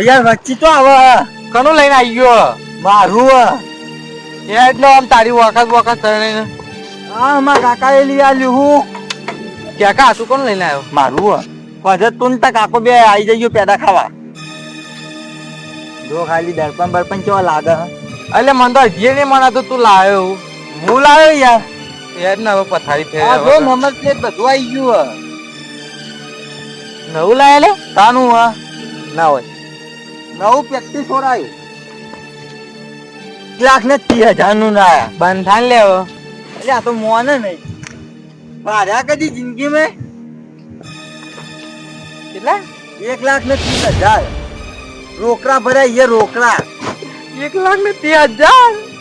યાર વચ્ચે તો આવે કનું લઈને આવી ગયો મારું એટલે આમ તારી વખત કરીને હા મારા કાકા એ લઈ આલ્યું હું ક્યાં કા તું કોણ લઈને આવ્યો મારું પછી તું તા કાકો બે આવી જજો પેડા ખાવા જો ખાલી દર્પણ બર્પણ કેવા લાગે એટલે મને તો હજી નહીં મનાતું તું લાવ્યો હું લાવ્યો યાર યાર ને હવે પથારી આ જો ફેર નંબર પ્લેટ બધું આવી ગયું નવું લાયા લે તાનું હા ના હોય નવું પ્રેક્ટિસ છોડાયું 1,30,000 નું ના બંધ થાય લે હવે એટલે આ તો મોને નહીં માર્યા કદી જિંદગી મેં કેટલા 1,30,000 રોકડા ભરાય એ રોકડા 1,30,000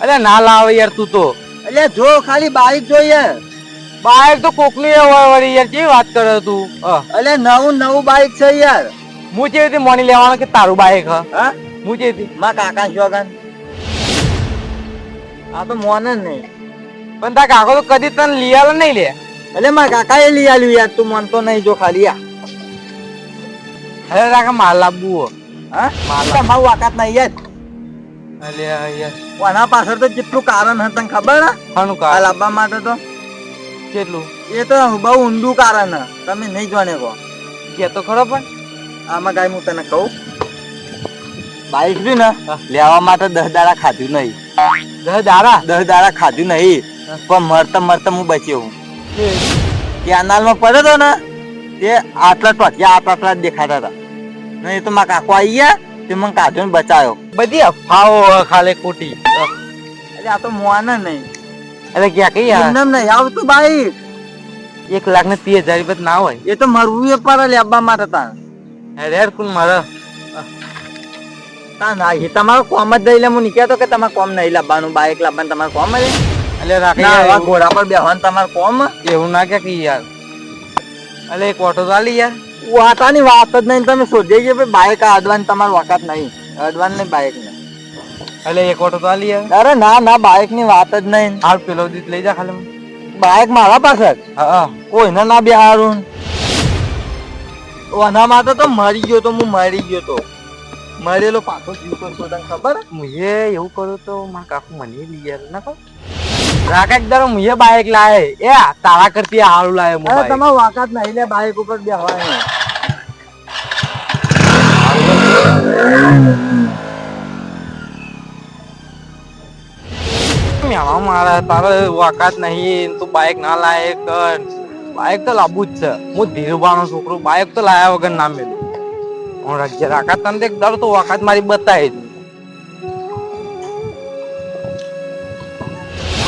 અરે ના લાવે યાર તું તો એટલે જો ખાલી બાઈક જોઈએ બાઈક તો કોકની હોય વળી યાર કેવી વાત કરે તું એટલે નવું બાઈક છે યાર હું જેવી મોની લેવાનું કે તારું બાઈક હા હું જેવી માં કાકા શોગન આ તો મોને નહીં પણ તાર કાકો તો કદી તને લઈ આલે નહીં લે એટલે મારા કાકા એ લઈ આલ્યું યાર તું માનતો નહીં જો ખાલી આ અરે કાકા માલ લાવવું હા તમારું વાકાત નહીં યાર અલે યાર આના પાછળ તો કેટલું કારણ હતું તને ખબર ને ખાનું આ કા લાવવા માટે તો કેટલું એ તો બહુ ઊંડું કારણ હે તમે નહીં જાણે કો કે તો ખરો પણ આમાં કાંઈ હું તને કહું બાઈક બી ને લેવા માટે 10 દાડા ખાધું નહીં 10 દાડા 10 દાડા ખાધું નહીં પણ મરતા હું બચ્યો હું કેનાલમાં પડ્યો તો ને તે આટલા ટોટિયા આટલા જ દેખાતા હતા નહીં તો મારા કાકો આવી ગયા તે મને કાઢ્યો ને બચાયો બધી અફાઓ ખાલી ખોટી એટલે આ તો મોને નહીં એટલે ક્યાં કઈ યાર એમને નહીં આવતું બાઈક 1,30,000 રૂપિયા ના હોય એ તો મરવું એ પર લેવા માટે તા અરે યાર કોણ મારે તા ના એ તમારો કોમ જ દઈ લે હું નીકળ્યો તો કે તમારે કોમ નહીં લાવવાનું બાઈક લાવવાનું તમારે કોમ જ એટલે રાખી ના યાર આવા ઘોડા પર બેહવાનું તમારે કોમ એવું ના કે યાર અલે એક ઓટો તો આલી યાર વાતાની વાત જ નહીં તમે શોધી છે બાઈક અડવાની તમારે વખત નહીં અડવાની નહીં બાઈક ને અલે એક ઓટો તો આલી યાર અરે ના બાઈક ની વાત જ નહીં હાલ પેલો દીધ લઈ જા ખાલી બાઈક મારા પાસે જ હા કોઈને ના બેહારું ઓના માટે તો મરી ગયો તો હું મરી ગયો તો મરેલો પાછો જીવતો છો તને ખબર મુએ એવું કરું તો માર કાકુ મને લઈ યાર ના કહો રાકા એકદમ મુએ બાઈક લાય એ તારા કરતી હારું લાય મુ અરે બાઈક તમારો વાકાત નહીં લે બાઈક ઉપર બેહવાનું મેળા મારા તારે વાકાત નહીં તું બાઈક ના લાય કર બાઈક તો લાવવું જ છે હું ધીરુભાનો છોકરો બાઈક તો લાયા વગર ના મેલું હું રાજ્ય રાકાત તને એક દર તો વાકાત મારી બતાવી તું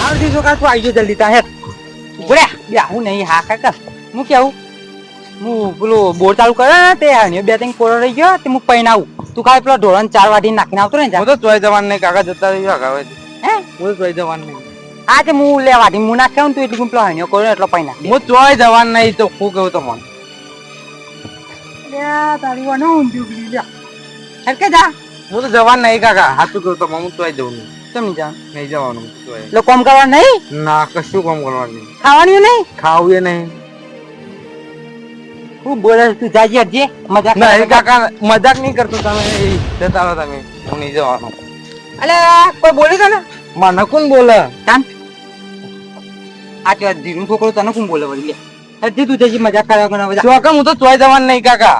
આવડી જો કાકુ આવી જલ્દી તા હે ઉભરે બે હું નહીં હા કાકા હું કેવું હું પેલું બોર ચાલુ કરે ને તે હાની બે ત્રણ કોરો રહી ગયો તે હું પૈણ આવું તું ખાલી પેલો ઢોરણ 4 વાટી નાખીને આવતો ને હું તો ચોય જવાન નહીં કાકા જતા રહ્યો કાકા હે હું તો ચોય જવાન નહીં હા તે હું લે વાટી હું નાખ્યો ને તું એટલું પેલો હાનિયો કરો એટલો પૈણ નાખ હું ચોય જવાન નહીં તો હું કહું તો મને તારી વાનો ઊંધી ઉગડી જા હરકે જા હું તો જવાન નહીં કાકા હાચું કહું તો હું ચોય જવું નહીં કેમ નહીં જા નહીં જવાનું એટલે કોમ કરવાનું નહીં ના કશું કોમ કરવાનું નહીં ખાવાનું નહીં ખાવું એ નહીં હું બોલે તું જાજી હટજે મજાક નહીં કાકા મજાક નહીં કરતો તમે જતા રહો તમે હું નહીં જવાનો અલે કોઈ બોલે છે ને મને કોણ બોલે કાન આ કે ધીરું છોકરો તને કોણ બોલે વળી લે હજી તું જજી મજાક કરવા કોના મજાક ચોકા હું તો ચોય જવાનું નહીં કાકા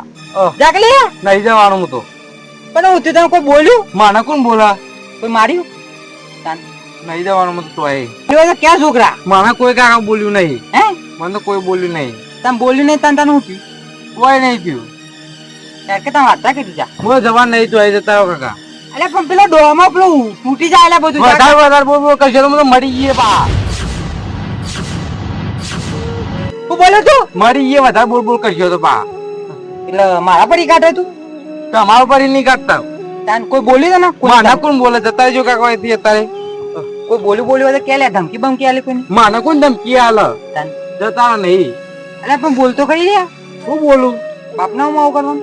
જાક લે નહીં જવાનું હું તો પણ હું તને કોઈ બોલ્યું મને કોણ બોલા કોઈ માર્યું કાન નહીં જવાનું હું તો ચોય એ ક્યાં છોકરા મને કોઈ કાકા બોલ્યું નહીં હે મને તો કોઈ બોલ્યું નહીં તમે બોલ્યું નહીં તને તને હું થયું કોઈ નહીં થયું યાર કે તમે વાર્તા કરી જા હું જવાન નહીં ચોય જતા રહો કાકા અલે પણ પેલો ડોમાં પેલો તૂટી જાય એટલે બધું વધારે બોલ કરશે તો મને મરી ગયે પા હું બોલે તું મરી ગયે વધારે બોલ કરશો તો પા એટલે મારા પડી કાઢે તું તમારા પડી નહીં કાઢતા તાન કોઈ બોલી ને માના કોણ બોલે જતા રહેજો કાકા અહીંથી અત્યારે કોઈ બોલ્યું હોય તો કે લે ધમકી બમકી આલે કોઈ માના કોણ ધમકી આલે તાન જતા નહીં અલે પણ બોલતો ખરી લે હું બોલું બાપના હું આવું કરવાનું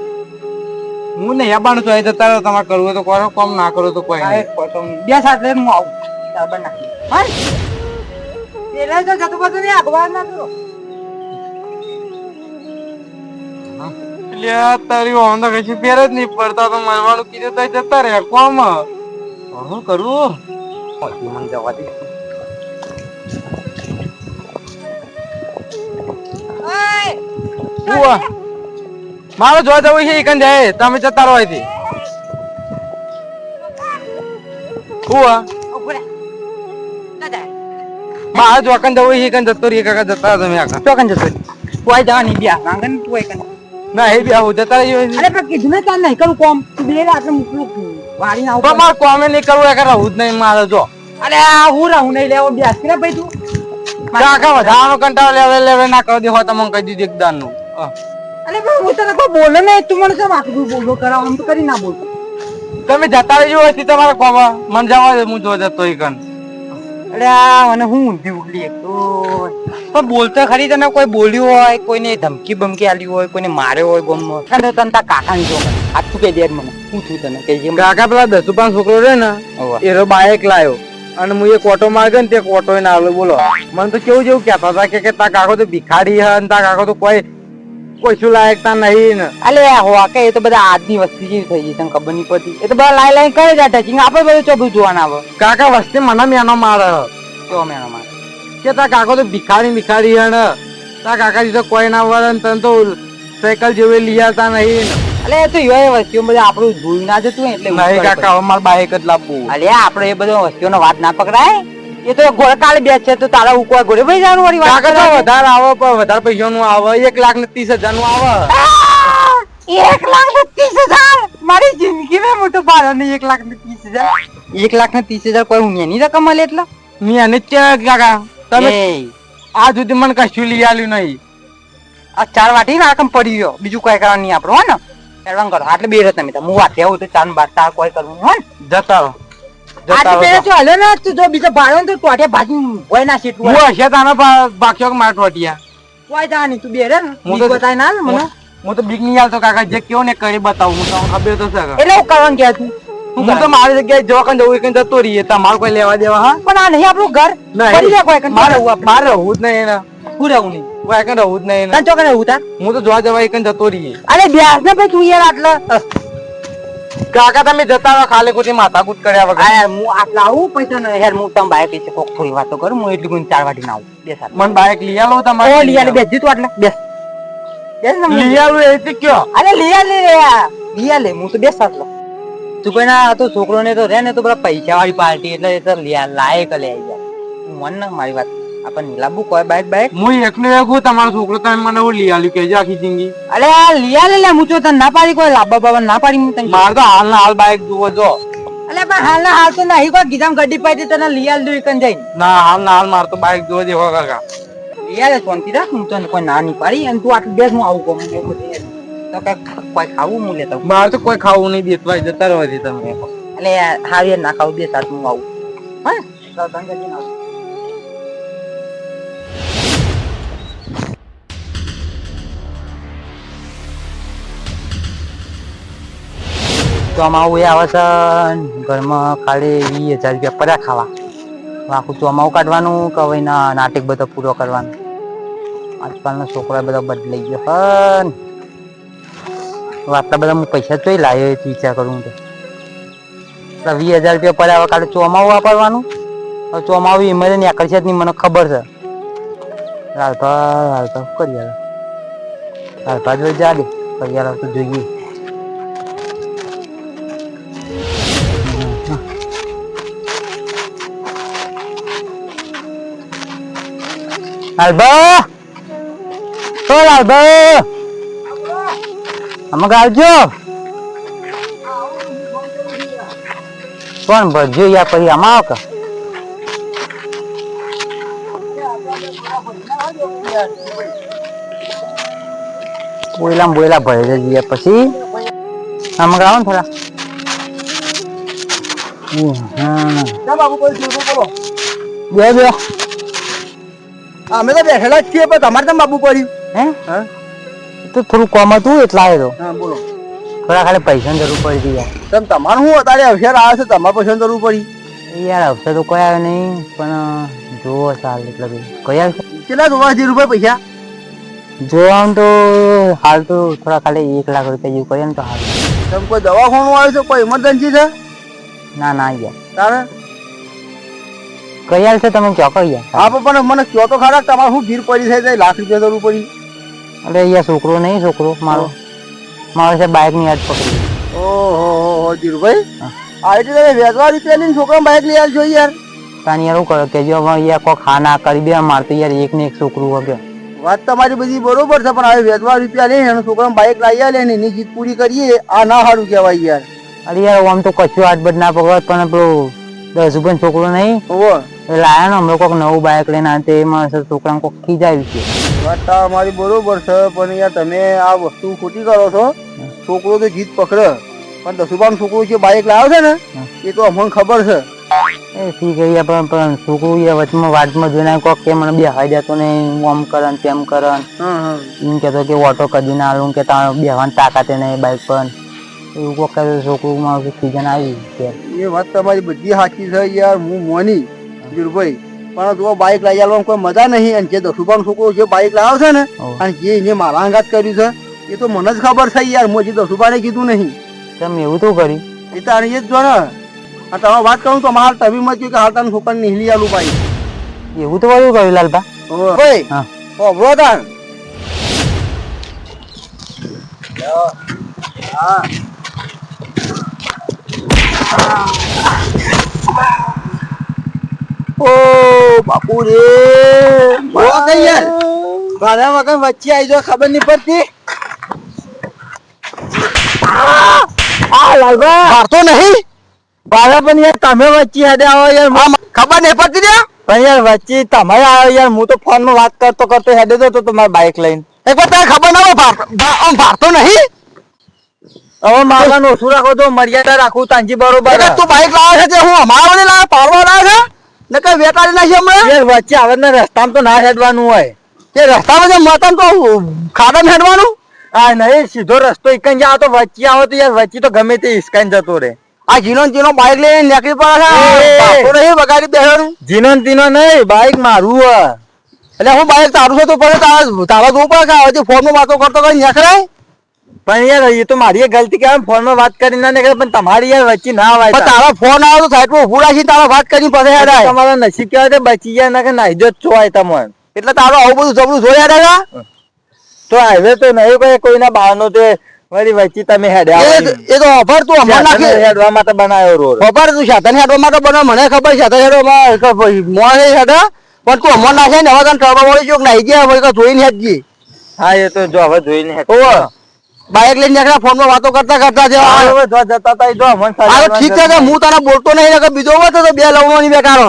હું નહીં આબાનું તો જતા રહો તમારે કરવું તો કરો કોમ ના કરો તો કોઈ નહીં બે સાથે હું આવું બરાબર નાખી હા પેલા તો જતો બધું નહીં અખબાર ના કરો લ્યા તારી ઓન તો કશું ફેર જ નહીં પડતા તો મરવાનું કીધું તો જતા રે કોમ હું કરું મને જવા દે મારો જોવા જવું છે એકન જાય તમે જતા રહો અહીંથી મારે જો અકન જવું છે એકન જતો રહી કાકા જતા રહો તમે આખા ચોકન જતો કોઈ જવાની બ્યા કાંગન તું એકન ના એ બી આવું જતા રહ્યો અરે પણ કીધું ને તાર નહીં કરું કોમ તું બે રાત મૂકલું વાડી ના ઉપર માર કોમે નહીં કરવું એકર રહું જ નહીં મારે જો અરે હું રહું નહીં લેવો બ્યાસ કે ભાઈ તું કાકા વધારાનો કંટાળો લેવે ના કરી દે હો તમને કહી દીધું એકદાન નું અરે પણ હું તને કોઈ બોલે ને તું મને કેમ આખું બોલો કરાવ આમ તો કરી ના બોલતો તમે જતા રહેજો હતી તમારા કોમ મને જવા દે હું જો જતો એકન અરે મને હું ઊંધી ઉગલી એક તો પણ બોલતો ખરી તને કોઈ બોલ્યું હોય કોઈને ધમકી બમકી આલી હોય કોઈને માર્યો હોય ગમમાં તને તને તાર કાકાને જો આ તું કહી દે મને હું છું તને કે જેમ કાકા પેલા 10-5 છોકરો રે ને એરો બાઈક લાયો અને હું એક ઓટો માર્યો ને તે ઓટો ના આલો બોલો મને તો કેવું જેવું કહેતા હતા કે તા કાકો તો ભિખારી હે અને તા કાકો તો કોઈ શું લાયક તા નહીં ને અલે હોવા કે એ તો બધા આજની વસ્તી જેવી થઈ ગઈ તને ખબર નહીં પડતી એ તો બધા લાઈ કરે છે ટચિંગ આપણે બધું ચોબું જોવાના આવે કાકા વસ્તી મને મેનો મારે કેવો મેનો મારે કે તા કાકો તો ભિખારી હે ને તા કાકાજી તો કોઈ ના વળે ને તને તો સાયકલ જેવી લઈ આવતા નહીં અલે એ તો એવા વસ્તીઓ બધા આપણું જોઈ ના જતું એટલે નહીં કાકા હવે મારે બાઈક જ લાવવું અલે આપણે એ બધો વસ્તીઓનો વાત ના પકડાય એ તો ઘોડે કાલે બેચ છે તો તારા ઉકવા ઘોડે ભાઈ જવાનું વાળી વાત કરે વધારે આવે પણ વધારે પૈસા નું આવે 1,30,000 નું આવે 1,30,000 મારી જિંદગી માં મોટો ભાડો નહીં 1,30,000 1,30,000 કોઈ હું એની રકમ મળે એટલે મેં એને કાકા તમે આ સુધી મને કશું લઈ આલ્યું નહીં આ 4 વાટી રકમ પડી ગયો બીજું કોઈ કરવાનું નહીં આપડે હો ને એડવાન્સ કરો એટલે બે રત તમે હું વાતે આવું તો 4 બાર તાર કોઈ કરવું હો ને જતા રહો બીજો ભાડો તો ટોટિયા ભાજી હોય ના સીટ હું હશે તાનો બાક્યો માર ટોટિયા કોઈ જાની તું બે રે હું તો બતાય ના મને હું તો બીક નહીં આવતો કાકા જે કેવો ને કરી બતાવું હું તમને ખબર તો છે એટલે હું કરવાનું કે તું હું તો મારી જગ્યાએ જોકન જવું કે જતો રહીએ તમાર કોઈ લેવા દેવા હા પણ આ નહીં આપણું ઘર પડી જાય કોઈ મારે રહું જ નહીં એના હું રહું નહીં કોઈ કઈ રહું જ નહીં તને ચોકન રહું તાર હું તો જોવા જવા એકન જતો રહીએ અરે બ્યાસ ને ભાઈ તું યાર આટલા કાકા તમે જતા રહો ખાલી ખોટી માથાકૂટ કર્યા વગર યાર હું આટલા આવું પૈસા ને યાર હું તમે બાઈક વિશે કોક થોડી વાતો કરું હું એટલી કોઈ 4 વાટી ના આવું બે સાથ મને બાઈક લઈ આલો તમારે ઓ લઈ આલે બેસ જી તું આટલા બેસ લઈ આલો એ તો કયો અરે લઈ આલે હું તો બેસ સાથ લો તું કોઈ ના તો છોકરો ને તો રે ને તો બરા પૈસા વાળી પાર્ટી એટલે એ તો લાયક લે આવી જાય મન ના મારી વાત આપણ લાબુ કોઈ બાઈક હું એકનો એક હું તમારો છોકરો તમે મને હું લઈ આલ્યું કે આખી જિંદગી અરે લઈ આલે લે હું તો તને ના પાડી કોઈ લાબા બાબા ના પાડી હું તને માર તો હાલ ના હાલ બાઈક જુઓ જો અલે પણ હાલ ના હાલ તો નહીં કોઈ ગીધામ ગડી પાડી તને લઈ આલ દઉં એકન જઈને ના હાલ ના હાલ માર તો બાઈક જુઓ દેવો કાકા લઈ આલે શાંતિ રાખ હું તને કોઈ ના નહીં પાડી અને તું આટલું બેસ હું આવું કહું તો કઈ કોઈ ખાવું હું લેતા માર તો કોઈ ખાવું નહીં દેતવાય જતા રહો છે તમે એટલે હારી ના ખાવું બે સાથ હું આવું હા તો તને જઈને આવું ચોમાવું એ આવે છે ઘરમાં ખાલી 20,000 રૂપિયા પડ્યા ખાવા આખું ચોમાવું કાઢવાનું કે હવે ના નાટક બધો પૂરો કરવાનો આજકાલનો છોકરા બધા બદલાઈ ગયો હન આટલા બધા હું પૈસા જોઈ લાવ્યો એ વિચાર કરું તો 20,000 રૂપિયા પડ્યા હવે ખાલી ચોમાવું વાપરવાનું ચોમાવું એમાં નીકળશે જ નહીં મને ખબર છે હાલતા કરી હાલતા જોઈ જા દે કરી તો જોઈએ Alba! Tol Alba! Amag આવજો. કોણ ભરજો યા પછી આમાં આવ કે બોયલા ભરે જઈએ પછી આમાં આવો ને થોડા બે અમે તો બેઠેલા જ છીએ પણ તમારે તો બાબુ પડ્યું હે તો થોડું કોમ હતું એટલે આવ્યો તો બોલો થોડા ખાલી પૈસાની જરૂર પડી હતી યાર તમારું શું અત્યારે અવસર આવે છે તમારે પૈસાની જરૂર પડી યાર અવસર તો કોઈ આવે નહીં પણ જોવો સાલ એટલે કઈ આવે કેટલા જોવા છે રૂપિયા પૈસા જો આમ તો હાલ તો થોડા ખાલી 1 લાખ રૂપિયા જેવું કરીએ ને તો હાલ. તમે કોઈ દવાખાનું આવ્યું છે કોઈ ઇમરજન્સી છે ના ના યાર તારે કઈ હાલ છે તમે ક્યાં કઈ યાર? હા પણ મને કયો તો ખરા તમારે શું ભીડ પડી થઈ જાય લાખ રૂપિયા જરૂર પડી અરે યાર છોકરો નહીં છોકરો મારો છે બાઇક ની યાદ પકડી. ઓહો ધીરુભાઈ આ એટલે તમે વેચવા રૂપિયા લઈને છોકરા બાઇક લઈ આવજો યાર તાની યાર શું કરો કે જો હવે યાર કોઈ ખાના કરી દે મારતો યાર એક ને એક છોકરું વગે. વાત તમારી બધી બરોબર છે પણ હવે વેચવા રૂપિયા લઈને એનો છોકરા બાઇક લાવી આલે ને એની જીત પૂરી કરીએ આ ના સારું કહેવાય યાર. અરે યાર આમ તો કશું હાથ ના પકડત પણ પેલું 10 રૂપિયા છોકરો નહીં ઓહો એ લાયા ને હમણાં કોઈક નવું બાઇક લઈને આવે તે એમાં છોકરાને કોઈક ખીજાયું છે. વાત તમારી બરોબર છે પણ યાર તમે આ વસ્તુ ખોટી કરો છો. છોકરો તો જીત પકડે પણ 10 રૂપિયાનું છોકરો જે બાઇક લાવે છે ને એ તો અમને ખબર છે. એ ઠીક છે યાર પણ છોકરું યાર વચમાં વાતમાં જોઈને કોક કે મને બેહાઈ દેતો ને હું આમ કરે ને તેમ કરે એમ કહેતો કે ઓટો કદી ના આલું કે તારે બેહવાની તાકાત નહીં બાઇક પર એવું કોક છોકરું મારું ખીજાને આવી. એ વાત તમારી બધી સાચી છે યાર હું મોની ધીરુભાઈ પણ જો બાઇક લાવી આવવામાં કોઈ મજા નહીં અને જે 10 રૂપિયાનો છોકરો જે બાઇક લાવે છે ને અને જે એને મારા અંગાત કર્યું છે એ તો મને જ ખબર છે યાર હું જે 10 રૂપિયાને કીધું નહીં. તમે એવું તો કર્યું એ તો આની જ જો ને આ તમે વાત કરું તો મારા તબીમાં કહ્યું કે હાલ તારું છોકરાને નીહલી આલું બાઈક. એવું તો કર્યું કર્યું લાલબા. ભાઈ હા ઓબરો તાન ઓ બાપુ રે બોલો કઈ યાર ભાડા વગર વચ્ચે આવી જો ખબર નહીં પડતી. આ લાલબા મારતો નહીં ભાડા પણ યાર તમે વચ્ચે હેડે આવો યાર ખબર નહીં પડતી ને પણ યાર વચ્ચે તમે આવ્યો યાર હું તો ફોન માં વાત કરતો હેડે તો તમારી બાઇક લઈને એકવાર તને ખબર ના હોય ભારતો નહીં હવે મારવાનું ઓછું રાખો તો મર્યાદા રાખું તાંજી બરોબર તું બાઇક લાવે છે હું અમારા લાવે પાડવા લાવે છે ને કઈ વેટાડી નાખી હમણાં યાર વચ્ચે આવે ને રસ્તામાં તો ના હેડવાનું હોય તે રસ્તામાં જે મતન તો ખાડામાં હેડવાનું આ નહીં સીધો રસ્તો ઇકન જાવ તો વચ્ચે આવો તો યાર વચ્ચે તો ગમે તે ઇસ્કાન જતો રે આ જીનો બાઇક લઈને નીકળી પડે નહીં બગાડી બેસવાનું જીનો નહીં બાઇક મારું એટલે હું બાઇક તારું છે તો પડે તારા જોવું પડે કે ફોનમાં વાતો કરતો કઈ નીકળાય પણ યાર એ તો મારી ગલતી કહેવાય ફોન માં વાત કરી ના નીકળે પણ તમારી યાર વચ્ચે ના આવે તારો ફોન આવે તો સાઈડ માં ઉભું રાખી તારો વાત કરી પછી તમારા નસીબ કહેવાય બચી ગયા ના કે ના ઇજ્જત જોવાય તમને એટલે તારો આવું બધું જબરું જોયા રહ્યા તો હાઈવે તો નહીં કોઈ કોઈના બહારનો તે વળી વચ્ચે તમે હેડ્યા એ તો ઓફર તું અમર નાખી હેડવા માટે બનાવ્યો રોડ ઓફર તું સાધન હેડવા માટે બનાવ મને ખબર છે સાધન હેડવા મોં હેડા પણ તું અમર નાખે ને હવે તને ટર્બો વળી ચોક નાઈ ગયા હોય જોઈને હેડજી. હા એ તો જો હવે જોઈને હેડ બાઇક લઈને નીકળ્યા ફોન માં વાતો કરતા કરતા જતા હતા જો મન ઠીક છે હું તને બોલતો નહીં કે બીજો હોય તો બે લવવાની બેકારો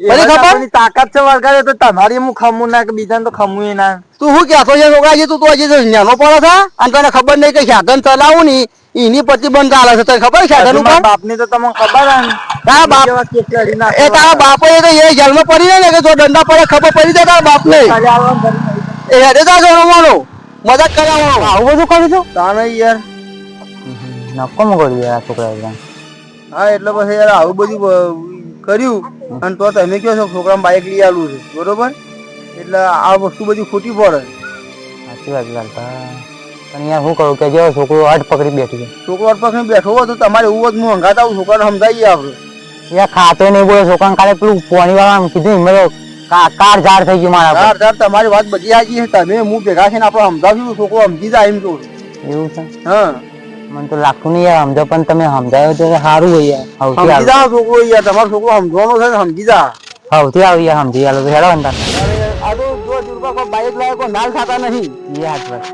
ખબર તાકાત છે વળગાડે તો તમારી હું ખમું ના કે બીજાને તો ખમું ના તું શું કહેતો છે છોકરા તું તો હજી નાનો પડે છે અને તને ખબર નહીં કે સાધન ચલાવું ની એની પ્રતિબંધ ચાલે છે તને ખબર સાધન ઉપર બાપ ની તો તમને ખબર તારા બાપ એ તારા બાપે તો એ જેલમાં પડી ને કે જો દંડા પડે ખબર પડી જાય તારા બાપ ને એ હેડે તા રમવાનો મદદ કરાવવાનો આવું બધું કર્યું છું તાને યાર નક્કો કર્યું યાર છોકરા. હા એટલે પછી યાર આવું બધું કર્યું અને તો તમે કહો છો છોકરા બાઇક લઈ આલું છે બરોબર એટલે આ વસ્તુ બધી ખોટી પડે. સાચી વાત લાલબા પણ યાર શું કરું કે જો છોકરો અટ પકડી બેઠી છે છોકરો અટ પકડી બેઠો હોય તો તમારે એવું જ હું હંગાત આવું છોકરાને સમજાવીએ આપણે યાર ખાતો નહીં બોલે છોકરાને કાલે પેલું પોણી વાળા કીધું મેં કાર ઝાડ થઈ ગયું મારા કાર ઝાડ તમારી વાત બધી સાચી છે તમે હું ભેગા છે ને આપણે સમજાવ્યું છોકરો સમજી જાય એમ કહું એવું છે. હા મને તો લાગતું નહીં યાર સમજો પણ તમે સમજાયો તો સારું હોય યાર સમજી જાઓ છોકરો યાર તમારો છોકરો સમજવાનો છે ને સમજી જા સૌથી આવી યાર સમજી યાર હેડો ને આ તો જો દુર્ગા કોઈ બાઇક લાવે કોઈ નાલ ખાતા નહીં એ હાથ વાત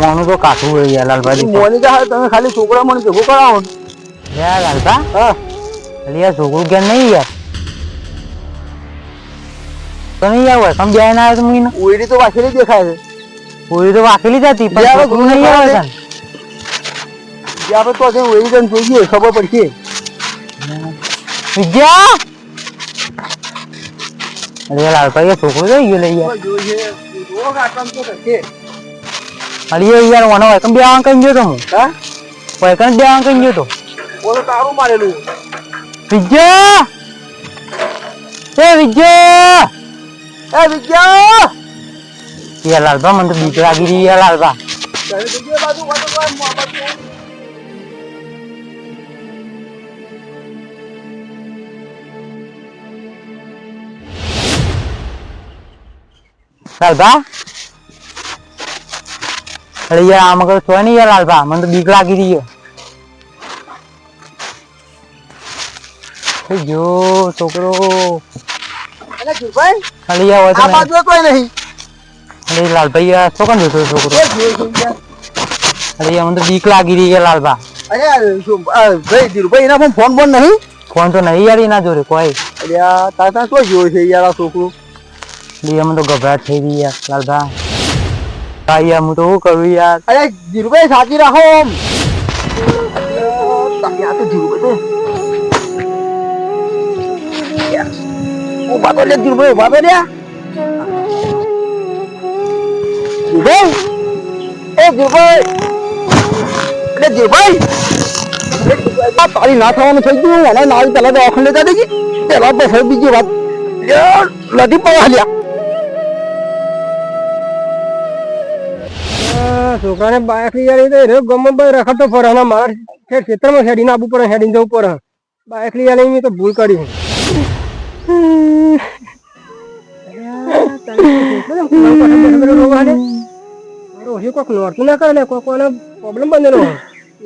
મોનું તો કાઠું હોય યાર લાલભાઈ મોની જા તમે ખાલી છોકરા મને ભેગો કરાવો યાર લાલભા હા એટલે યાર છોકરું ક્યાં નહીં યાર તો નહીં યાર હોય કમ જાય ના આવે તો મને ઓયડી તો વાંચેલી દેખાય છે પૂરી તો વાકેલી જ હતી પણ છોકરું નહીં આવે છે જે આપણે તો હજી ઓયડી જઈને જોઈએ ખબર પડશે વિદ્યા અરે લાલભાઈ છોકરું જઈ ગયું લઈ યાર જોઈએ જો કાટમ તો થશે અરે યાર મને હોય કમ બે આંક કઈ ગયો તો હું હા હોય કમ બે આંક કઈ ગયો તો બોલો તારું મારેલું વિદ્યા એ વિજય એ વિજય યાર લાલબા મને તો બીક લાગી રહી યાર લાલબા લાલબા અરે યાર આમાં કઈ છો નહીં યાર લાલબા મને તો બીક લાગી રહી છે જો છોકરો અરે ધીરુભાઈ અરે યાર આ બાજુ કોઈ નહીં અરે લાલભાઈ યાર શું કામ જોતો છોકરો અરે યાર મને તો બીક લાગી રહી છે લાલબા અરે ભાઈ ધીરુભાઈ એના પણ ફોન બોન નહીં ફોન તો નહીં યાર એના જોડે કોઈ અરે આ તાતા શું જોયું છે યાર આ છોકરું યાર મને તો ગભરાટ થઈ ગઈ યાર લાલબા હા યાર હું તો શું કરું યાર અરે ધીરુભાઈ સાચી રાખો આમ આ તો ધીરુભાઈ ઉભા તો લે ધીરુભાઈ ઉભા તો લે ધીરુભાઈ એ ધીરુભાઈ અરે ધીરુભાઈ તારી ના થવાનું થઈ ગયું અને નાળી પેલા તો ઓખંડ લેતા દેજી પેલા પછી બીજી વાત લડી પડવા લ્યા છોકરાને બાઇક લઈ આવી તો ગમે ભાઈ રખડતો ફરે અને મારા ખેતરમાં હેડીને આબુ પર હેડીને જવું પડે બાઇક લઈ આવી મેં તો ભૂલ કરી કોઈક નોરતું ના કરે કોઈક પ્રોબ્લેમ બનેલો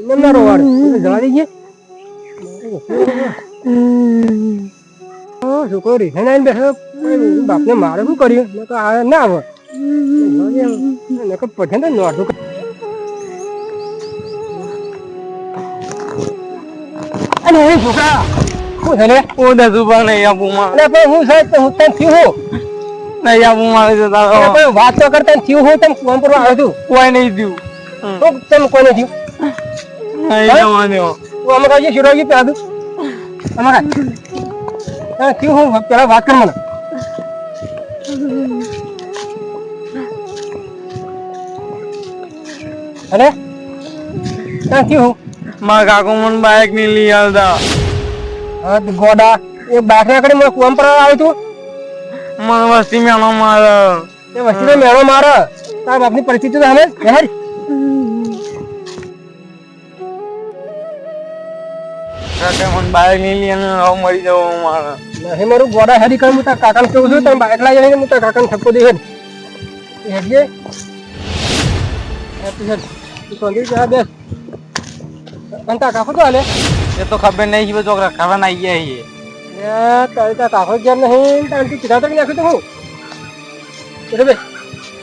એમ ના રોવાડે જવા દઈએ છોકરો રીઠાઈને આવીને બેઠો બાપને મારે શું કર્યું ના આવે પછી તો નોરતું અરે એ છોકરા શું છે ને હું દસું પણ નહીં આપું માં એટલે પણ હું સાહેબ હું તને થયું નહીં આપું મારે જતા વાત તો કરતા થયું હું તને ફોન પર આવ્યો છું કોઈ નહીં થયું તો તમે કોઈ નથી નહીં જવાનું તું અમે કહીએ શિરોજી પેલું અમારા થયું હું પેલા વાત કર મને અરે થયું મારા કાકુ મને બાઇક ની લઈ આવતા ગોડા એ બાઇક ના કડે મને ફોન પર આવ્યું તું મને વસ્તી મેળો મારે એ વસ્તીનો મેળો મારે તારા બાપની પરિસ્થિતિ તો અમે હેર મને બાઇક ની લઈ અને હવે મરી જવું મારે નહીં મારું ગોડા હેરી કર હું તારા કાકાને કેવું છું તમે બાઇક લાવી જઈને હું તારા કાકાને ઠપકો દઈ હેડ હેડજે તું સંગીત જા બેસ અને તારા કાકો તો હાલે એ તો ખબર નહીં કે છોકરા ખાવા ના ગયા છીએ તારી તારા કાકો જેમ નહીં તારે તું કીધા તો નાખ્યું તો હું એટલે બે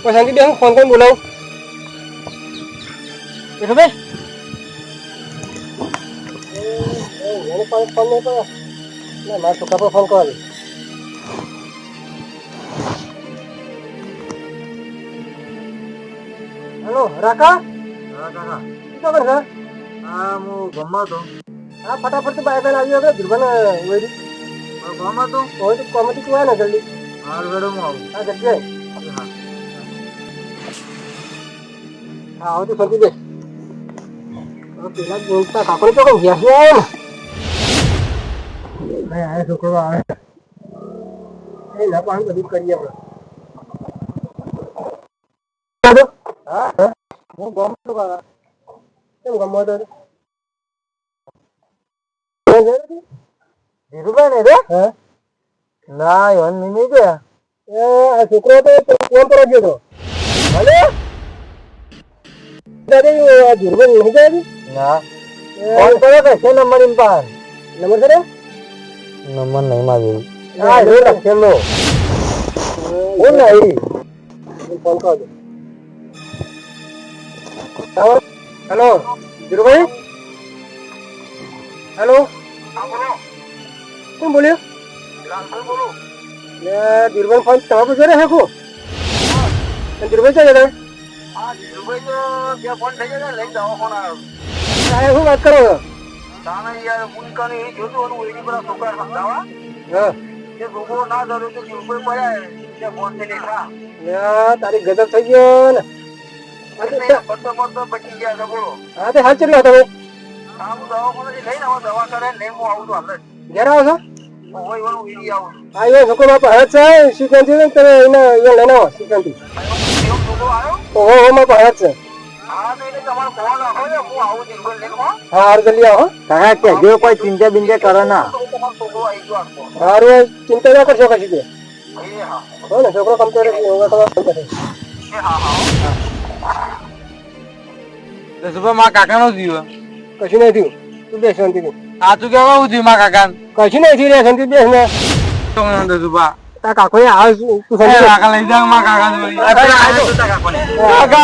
કોઈ સંગીત બે હું ફોન કરીને બોલાવું એટલે બે ફોન નહીં કરો ના મારા છોકરા પર ફોન કરો હેલો રાકા શું કરે છે હા હું ગમવા તો હા ફટાફટ તો બાઈક આવી ગયો ધ્રુવન વેડી ગમવા તો હોય તો કોમેડી તું ને જલ્દી હાલ વેડો હું આવું હા જલ્દી હા આવો તો ફરતી દે પેલા બોલતા કાપડ તો કઈ ગયા છે ભાઈ આ છોકરો આવે એ ના પાણી બધું કરીએ આપણે હા હું ગમ તો કાકા કેમ ગમવા તો ધીરુભાઈ ને રે ના એવન નહીં ગયા આ છોકરો તો કોણ પર ગયો તો ભલે ધીરુભાઈ નહીં ગયા ના કોણ કરે કે છે નંબર ઇન પાન નંબર કરે નંબર નહીં માગ્યું હા એ લખેલો હું નહીં ફોન કરો હેલો ધીરુભાઈ હેલો કોણ બોલ્યો ધીરુભાઈ ફોન તમારા પર જરા હેકો ધીરુભાઈ ક્યાં જતા શું વાત કરો તારી ગજબ થઈ ગયો ને હા તે હાલ ચેટલો તમે ઘેર આવો છો હા એ છોકરો બાપા હાથ છે શ્રીકાંતિ ને તમે એને લઈને આવો શ્રીકાંતિ ઓહો મારા પાસે હાથ છે હા હાર જલ્દી આવો કાકા કહેજો કોઈ ચિંતા બિંતા કરો ના હારું ચિંતા ના કરશો કશી કે હો ને છોકરો કમ્પ્લીટ દસુભા મારા કાકા નો થયું કશું નહીં થયું તું બેસ શાંતિથી સાચું કેવા હું થયું મારા કાકા કશું નહીં થયું રે શાંતિ બેસ ને દસુભા તારા કાકો એ હાલ તું શાંતિ કાકા લઈ જાવ મારા કાકા જોડે.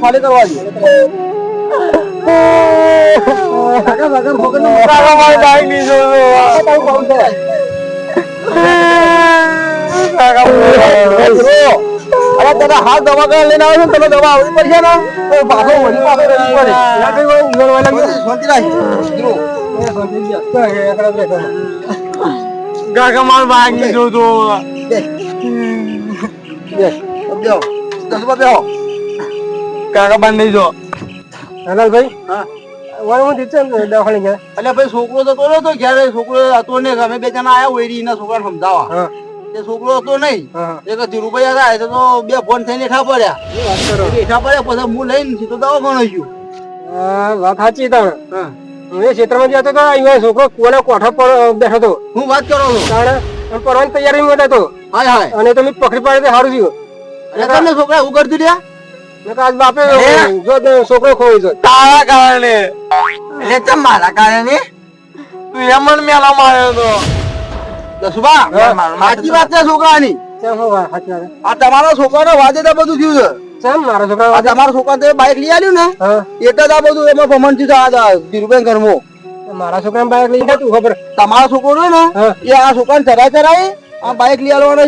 ખાલી કરવા દે કાકા મારી બાઈક ની જોડે. અરે તને હાથ દવા કરવા લઈને આવ્યો ને તને દવા આવડી પડશે ને તો પાછો વળી પાછો રહેવું પડે શાંતિ રાખ કાકા મારી બાઈક ની જોડે. કાકા બંધ નહીં જો. હલાલભાઈ હું દીધે દવાખાને ગયા એટલે ભાઈ છોકરો તો હતો ક્યારે છોકરો હતો ને અમે બે જણા આયા હોય એના છોકરાને સમજાવવા તે છોકરો હતો નહીં એક ધીરુભાઈ હતા તો બે ફોન થઈને હેઠા પડ્યા હેઠા પડ્યા પછી હું લઈને સીધો દવાખાને ગયો વાત સાચી તમે હું એ ક્ષેત્રમાં જતો હતો અહીંયા છોકરો કોને કોઠો પર બેઠો હતો હું વાત કરો છો કારણ પરવાની તૈયારી હતો હાય હાય અને તમે પકડી પાડે સારું થયું એટલે તમને છોકરા એવું કરતું રહ્યા આજ બાપે જો છોકરો ખોઈ જો તારા કારણે એટલે ચમ મારા કારણે તું એમ જ મેલા માર્યો તો. દસુભા સાચી વાત છે છોકરાની કેમ હો સાચી વાત આ તમારા છોકરાનો વાજે તો બધું થયું છે કેમ મારા છોકરા આ તમારા છોકરા તો બાઈક લઈ આવ્યું ને હા એટલે જ આ બધું એમાં ભમણ થયું છે આ ધીરુભાઈ ઘરમાં મારા છોકરા બાઈક લઈને તું ખબર તમારો છોકરો છે ને હા. એ આ છોકરાને ચરાય આ બાઈક લઈ આવવાનો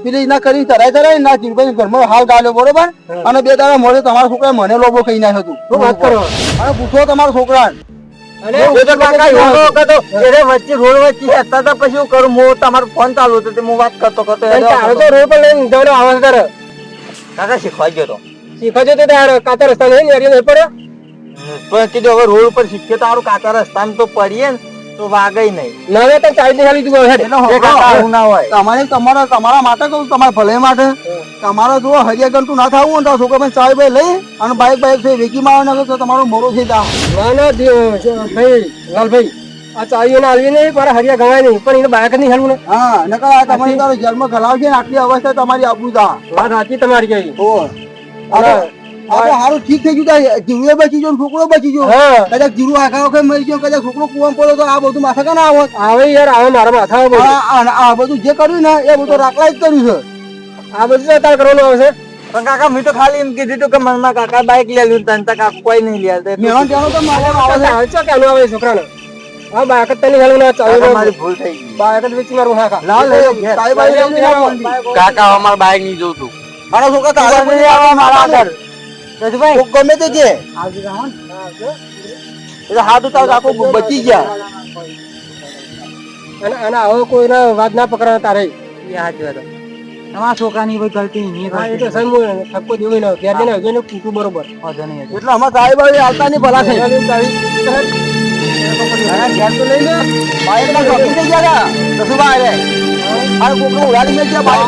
પેલી ના કરી ચરાય ના ધીરુભાઈ ઘરમાં હાલ ગાલ્યો બરોબર અને બે દાડા મળે તમારા છોકરા મને લોબો કહી નાખ્યો હતું શું વાત કરો અને પૂછો તમારા છોકરા અને વચ્ચે રોડ વચ્ચે હતા તો પછી શું કરું હું તમારો ફોન ચાલુ હતો તે હું વાત કરતો તારો તો રોડ પર લઈને જવાનો આવાજ કરે કાકા શીખવાઈ ગયો તો શીખજો તો તાર કાચા રસ્તા નહીં એરિયા નહીં પડે પણ કીધું હવે રોડ ઉપર શીખીએ તો સારું કાકા રસ્તામાં તો પડીએ ને તો વાગઈ નહીં ના ના તો ચાલી ખાલી તું હેડ એ કાકા આવું ના હોય તમારા માટે કહું તમારા ભલે માટે તમારા જો હરિયાગંતુ ના થવું હોય તો છોકરા ચાવી ભાઈ લઈ અને બાઈક છે વેકી માં આવે તો તમારો મોરો થઈ જાય ના ના ભાઈ લાલભાઈ આ ચાવીઓ ના આવી નહીં પણ હરિયા ગવાય નહીં પણ એને બાઈક નહીં હેલવું ને હા નકર આ તમારી તારો જન્મ ખલાવ છે ને આટલી અવસ્થા તમારી આપવું તા વાત સાચી તમારી કઈ સારું ઠીક થઈ ગયું જીવે બચી ગયો છોકરો બચી ગયો હા કદાચ જીરું આખા વખત મરી ગયો કદાચ છોકરો કુવામાં પડ્યો તો આ બધું માથા ના આવત આવે યાર આવે મારા માથા આવે બધું. આ બધું જે કર્યું ને એ બધું રાખલા જ કર્યું છે આ બધું તાર કરવાનું આવશે પણ કાકા મેં તો ખાલી એમ કીધું હતું કે મનમાં કાકા બાઈક લઈ લીધું તને કાકા કોઈ નહીં લે મેળો ત્યાંનો તો મારવાનો આવે છે આવે છે કે આનું આવે છોકરાને હા બાઈક જ તને હેલવું ના ચાવી મારી ભૂલ થઈ ગઈ બાઈક જ વેચી મારું હા લાવ લઈ તારી બાઈ લઈ લે કાકા અમારે બાઈક નહીં જોતું. મારા છોકરા તારા પર નહીં આવવા મારા આગળ રજુભાઈ કોક ગમે તે છે એટલે હાથ ઉતાર આખો બચી ગયા અને આવો કોઈને વાત ના પકડવા તારે એ સાચી વાત તમારા છોકરાની કોઈ ગલતી નહીં હા એ તો સર ઠપકો દેવું ને ઘેર જઈને હજુ પૂછું બરોબર એટલે અમારા સાહેબ હવે આવતા નહીં ભલા થઈ ઘેર તો લઈ લે બાઈક ના કપી થઈ ગયા કશું બાય રે મારે કોકનું ઉડાડી મેં ગયા બાઈક